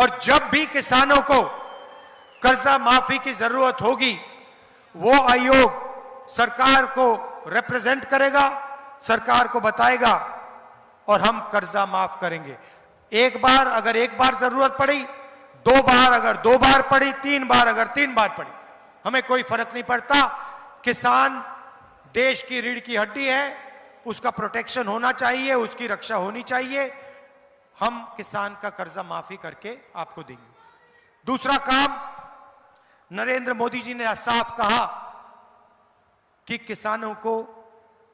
और जब भी किसानों को कर्जा माफी की जरूरत होगी, वो आयोग सरकार को रिप्रेजेंट करेगा, सरकार को बताएगा और हम कर्जा माफ करेंगे। एक बार अगर एक बार जरूरत पड़ी, दो बार अगर दो बार पड़ी, तीन बार अगर तीन बार पड़ी, हमें कोई फर्क नहीं पड़ता। किसान देश की रीढ़ की हड्डी है, उसका प्रोटेक्शन होना चाहिए, उसकी रक्षा होनी चाहिए। हम किसान का कर्जा माफी करके आपको देंगे। दूसरा काम, नरेंद्र मोदी जी ने साफ कहा कि किसानों को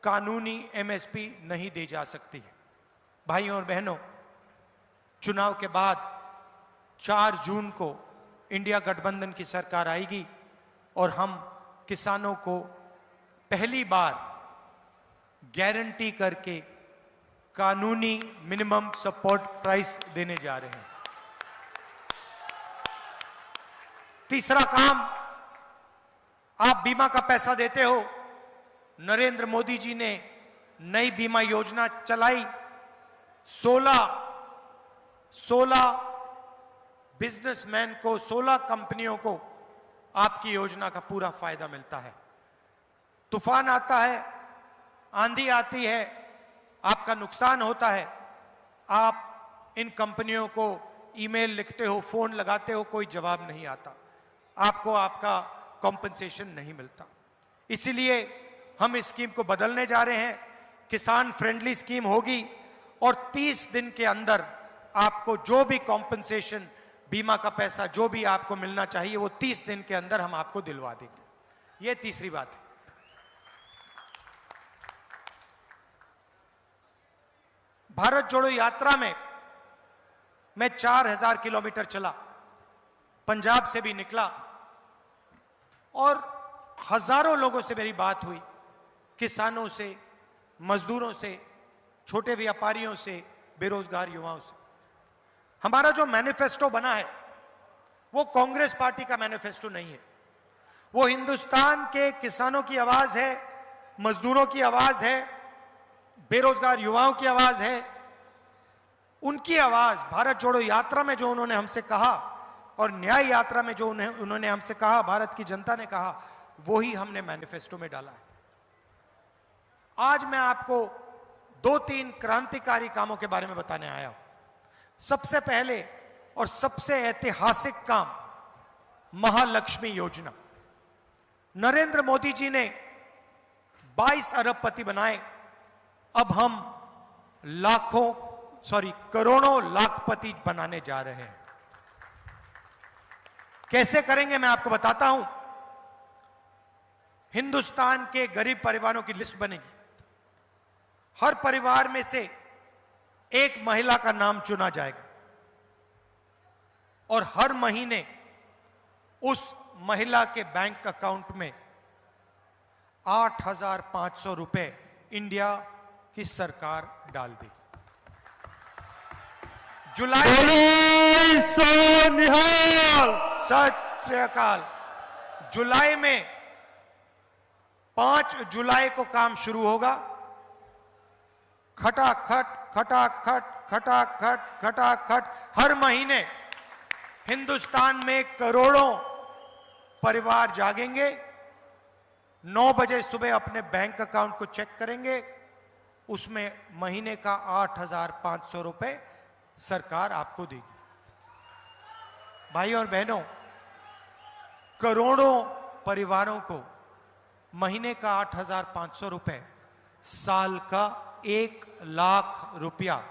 कानूनी एमएसपी नहीं दी जा सकती है। भाइयों और बहनों, चुनाव के बाद 4 जून को इंडिया गठबंधन की सरकार आएगी और हम किसानों को पहली बार गारंटी करके कानूनी मिनिमम सपोर्ट प्राइस देने जा रहे हैं। तीसरा काम, आप बीमा का पैसा देते हो। नरेंद्र मोदी जी ने नई बीमा योजना चलाई। 16 बिजनेसमैन को, 16 कंपनियों को आपकी योजना का पूरा फायदा मिलता है। तूफान आता है, आंधी आती है, आपका नुकसान होता है, आप इन कंपनियों को ईमेल लिखते हो, फोन लगाते हो, कोई जवाब नहीं आता, आपको आपका कॉम्पनसेशन नहीं मिलता। इसीलिए हम इस स्कीम को बदलने जा रहे हैं। किसान फ्रेंडली स्कीम होगी और 30 दिन के अंदर आपको जो भी कॉम्पनसेशन, बीमा का पैसा जो भी आपको मिलना चाहिए, वो 30 दिन के अंदर हम आपको दिलवा देंगे। ये तीसरी बात है। भारत जोड़ो यात्रा में मैं 4000 किलोमीटर चला, पंजाब से भी निकला और हजारों लोगों से मेरी बात हुई, किसानों से, मजदूरों से, छोटे व्यापारियों से, बेरोजगार युवाओं से। हमारा जो मैनिफेस्टो बना है वो कांग्रेस पार्टी का मैनिफेस्टो नहीं है। वो हिंदुस्तान के किसानों की आवाज है, मजदूरों की आवाज है, बेरोजगार युवाओं की आवाज है। उनकी आवाज भारत जोड़ो यात्रा में जो उन्होंने हमसे कहा और न्याय यात्रा में जो उन्होंने हमसे कहा, भारत की जनता ने कहा, वो ही हमने मैनिफेस्टो में डाला है। आज मैं आपको 2-3 क्रांतिकारी कामों के बारे में बताने आया हूं। सबसे पहले और सबसे ऐतिहासिक काम, महालक्ष्मी योजना। नरेंद्र मोदी जी ने 22 अरबपति बनाए, अब हम करोड़ों लाखपति बनाने जा रहे हैं। कैसे करेंगे मैं आपको बताता हूं। हिंदुस्तान के गरीब परिवारों की लिस्ट बनेगी। हर परिवार में से एक महिला का नाम चुना जाएगा और हर महीने उस महिला के बैंक अकाउंट में 8500 रुपए इंडिया की सरकार डाल देगी। सत श्री अकाल। जुलाई में 5 जुलाई को काम शुरू होगा। खटाखट खटाखट खटाखट खटाखट हर महीने हिंदुस्तान में करोड़ों परिवार जागेंगे, 9 बजे सुबह अपने बैंक अकाउंट को चेक करेंगे, उसमें महीने का 8500 रुपए सरकार आपको देगी। भाइयों और बहनों, करोड़ों परिवारों को महीने का 8500 रुपए, साल का 1 लाख रुपया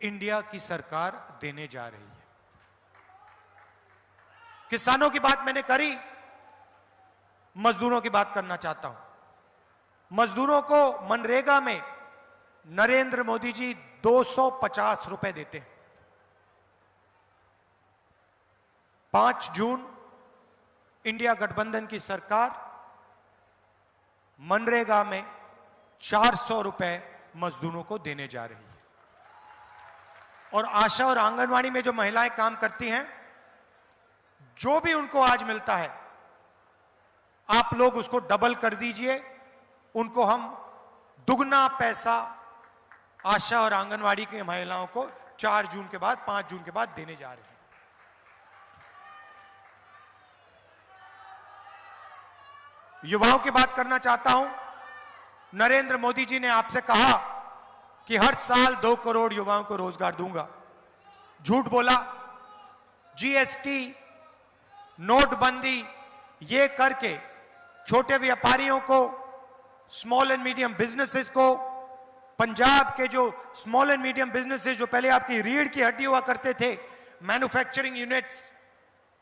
इंडिया की सरकार देने जा रही है। किसानों की बात मैंने करी, मजदूरों की बात करना चाहता हूं। मजदूरों को मनरेगा में नरेंद्र मोदी जी 250 रुपए देते हैं। 5 जून इंडिया गठबंधन की सरकार मनरेगा में 400 रुपए मजदूरों को देने जा रही है। और आशा और आंगनवाड़ी में जो महिलाएं काम करती हैं, जो भी उनको आज मिलता है, आप लोग उसको डबल कर दीजिए। उनको हम दुगना पैसा आशा और आंगनवाड़ी की महिलाओं को 4 जून के बाद, 5 जून के बाद देने जा रहे हैं। युवाओं की बात करना चाहता हूं। नरेंद्र मोदी जी ने आपसे कहा कि हर साल 2 करोड़ युवाओं को रोजगार दूंगा। झूठ बोला। जीएसटी, नोटबंदी ये करके छोटे व्यापारियों को, स्मॉल एंड मीडियम बिजनेसेस को, पंजाब के जो स्मॉल एंड मीडियम बिजनेसेस जो पहले आपकी रीढ़ की हड्डी हुआ करते थे, मैन्युफैक्चरिंग यूनिट्स,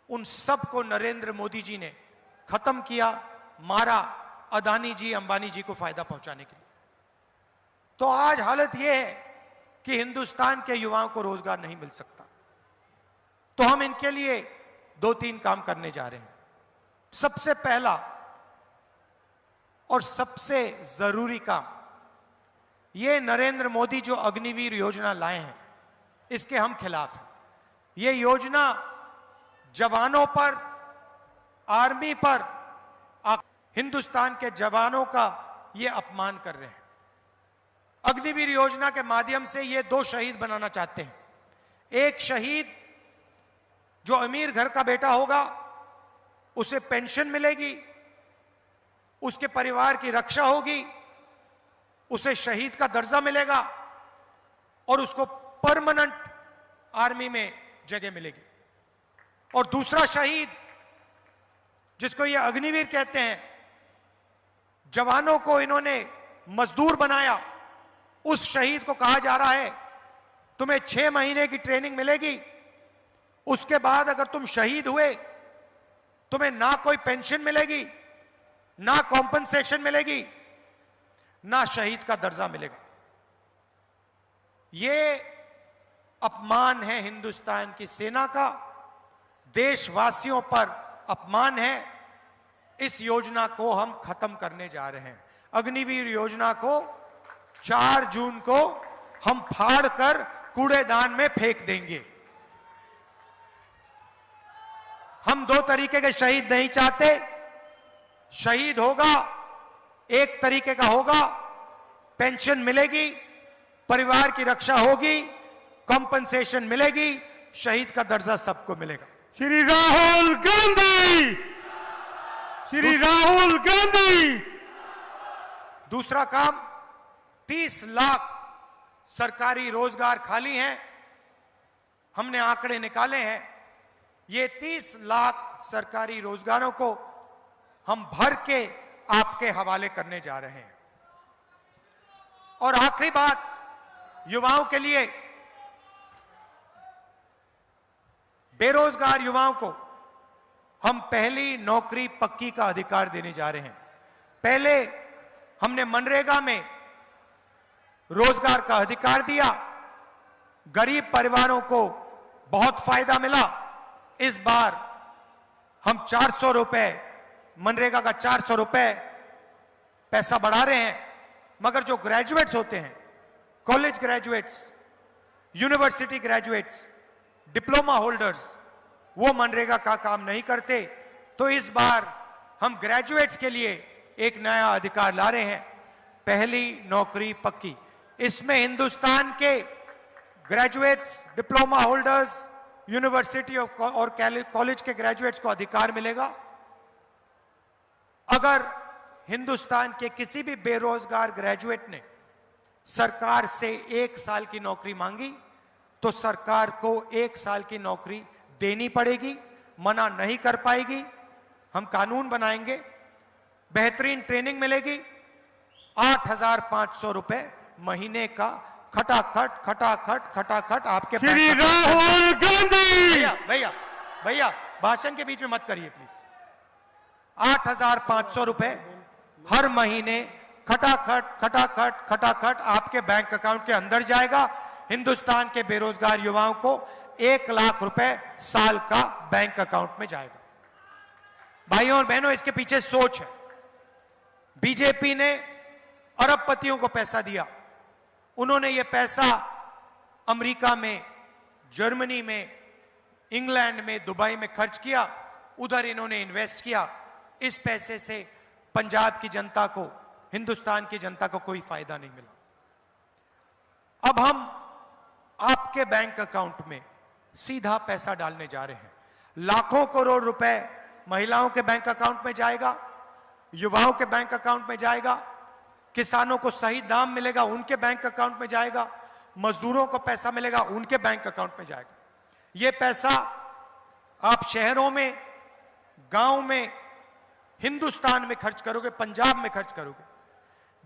उन सब को नरेंद्र मोदी जी ने खत्म किया, मारा, अदानी जी, अंबानी जी को फायदा पहुंचाने के लिए। तो आज हालत यह है कि हिंदुस्तान के युवाओं को रोजगार नहीं मिल सकता। तो हम इनके लिए 2-3 काम करने जा रहे हैं। सबसे पहला और सबसे जरूरी काम, ये नरेंद्र मोदी जो अग्निवीर योजना लाए हैं, इसके हम खिलाफ हैं। ये योजना जवानों पर, आर्मी पर, हिंदुस्तान के जवानों का ये अपमान कर रहे हैं। अग्निवीर योजना के माध्यम से ये 2 शहीद बनाना चाहते हैं। एक शहीद जो अमीर घर का बेटा होगा, उसे पेंशन मिलेगी, उसके परिवार की रक्षा होगी, उसे शहीद का दर्जा मिलेगा और उसको परमानेंट आर्मी में जगह मिलेगी। और दूसरा शहीद, जिसको ये अग्निवीर कहते हैं, जवानों को इन्होंने मजदूर बनाया, उस शहीद को कहा जा रहा है तुम्हें 6 महीने की ट्रेनिंग मिलेगी, उसके बाद अगर तुम शहीद हुए तुम्हें ना कोई पेंशन मिलेगी, ना कॉम्पनसेशन मिलेगी, ना शहीद का दर्जा मिलेगा। यह अपमान है हिंदुस्तान की सेना का, देशवासियों पर अपमान है। इस योजना को हम खत्म करने जा रहे हैं। अग्निवीर योजना को 4 जून को हम फाड़ कर कूड़ेदान में फेंक देंगे। हम 2 तरीके के शहीद नहीं चाहते। शहीद होगा, एक तरीके का होगा, पेंशन मिलेगी, परिवार की रक्षा होगी, कॉम्पनसेशन मिलेगी, शहीद का दर्जा सबको मिलेगा। श्री राहुल गांधी, श्री राहुल गांधी। दूसरा काम, 30 लाख सरकारी रोजगार खाली हैं। हमने आंकड़े निकाले हैं। ये 30 लाख सरकारी रोजगारों को हम भर के आपके हवाले करने जा रहे हैं। और आखिरी बात, युवाओं के लिए, बेरोजगार युवाओं को हम पहली नौकरी पक्की का अधिकार देने जा रहे हैं। पहले हमने मनरेगा में रोजगार का अधिकार दिया, गरीब परिवारों को बहुत फायदा मिला। इस बार हम 400 रुपए, मनरेगा का 400 रुपए पैसा बढ़ा रहे हैं। मगर जो ग्रेजुएट्स होते हैं, college graduates, university graduates, diploma holders, वो मनरेगा का काम नहीं करते। तो इस बार हम ग्रेजुएट्स के लिए एक नया अधिकार ला रहे हैं, पहली नौकरी पक्की। इसमें हिंदुस्तान के ग्रेजुएट्स, डिप्लोमा होल्डर्स, यूनिवर्सिटी और कॉलेज के ग्रेजुएट्स को अधिकार मिलेगा। अगर हिंदुस्तान के किसी भी बेरोजगार ग्रेजुएट ने सरकार से 1 साल की नौकरी मांगी तो सरकार को 1 साल की नौकरी देनी पड़ेगी, मना नहीं कर पाएगी। हम कानून बनाएंगे, बेहतरीन ट्रेनिंग मिलेगी, 8,500 रुपए महीने का खटाखट खटाखट खटाखट आपके पास। श्री राहुल गांधी। भैया भैया भाषण के बीच में मत करिए प्लीज। 8,500 रुपए हर महीने खटाखट खटाखट खटाखट आपके बैंक अकाउंट के अंदर जाएगा। हिंदुस्तान के बेरोजगार युवाओं को 1 लाख रुपए साल का बैंक अकाउंट में जाएगा। भाइयों और बहनों, इसके पीछे सोच है। बीजेपी ने अरबपतियों को पैसा दिया, उन्होंने ये पैसा अमेरिका में, जर्मनी में, इंग्लैंड में, दुबई में खर्च किया, उधर इन्होंने इन्वेस्ट किया। इस पैसे से पंजाब की जनता को, हिंदुस्तान की जनता को कोई फायदा नहीं मिला। अब हम आपके बैंक अकाउंट में सीधा पैसा डालने जा रहे हैं। लाखों करोड़ रुपए महिलाओं के बैंक अकाउंट में जाएगा, युवाओं के बैंक अकाउंट में जाएगा, किसानों को सही दाम मिलेगा उनके बैंक अकाउंट में जाएगा, मजदूरों को पैसा मिलेगा उनके बैंक अकाउंट में जाएगा। यह पैसा आप शहरों में, गांव में, हिंदुस्तान में खर्च करोगे, पंजाब में खर्च करोगे।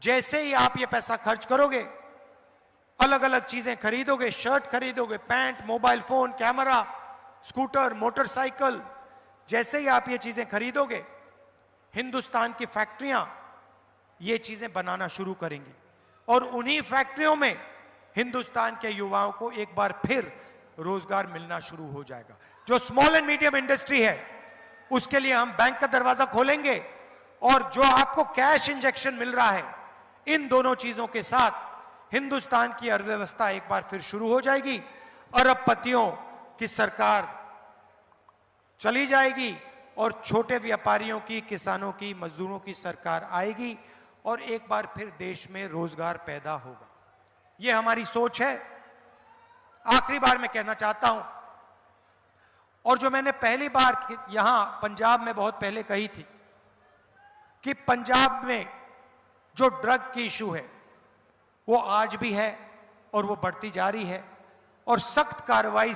जैसे ही आप ये पैसा खर्च करोगे, अलग अलग चीजें खरीदोगे, शर्ट खरीदोगे, pant, mobile phone, camera, scooter, motorcycle, जैसे ही आप ये चीजें खरीदोगे, हिंदुस्तान की फैक्ट्रियां ये चीजें बनाना शुरू करेंगी और उन्हीं फैक्ट्रियों में हिंदुस्तान के युवाओं को एक बार फिर रोजगार मिलना शुरू हो जाएगा। जो स्मॉल एंड मीडियम इंडस्ट्री है उसके लिए हम बैंक का दरवाजा खोलेंगे और जो आपको कैश इंजेक्शन मिल रहा है, इन दोनों चीजों के साथ हिंदुस्तान की अर्थव्यवस्था एक बार फिर शुरू हो जाएगी। अरबपतियों की सरकार चली जाएगी और छोटे व्यापारियों की, किसानों की, मजदूरों की सरकार आएगी और एक बार फिर देश में रोजगार पैदा होगा। यह हमारी सोच है। आखिरी बार मैं कहना चाहता हूं, और जो मैंने पहली बार यहां पंजाब में बहुत पहले कही थी कि पंजाब में जो ड्रग की इशू है वो आज भी है और वो बढ़ती जा रही है और सख्त कार्रवाई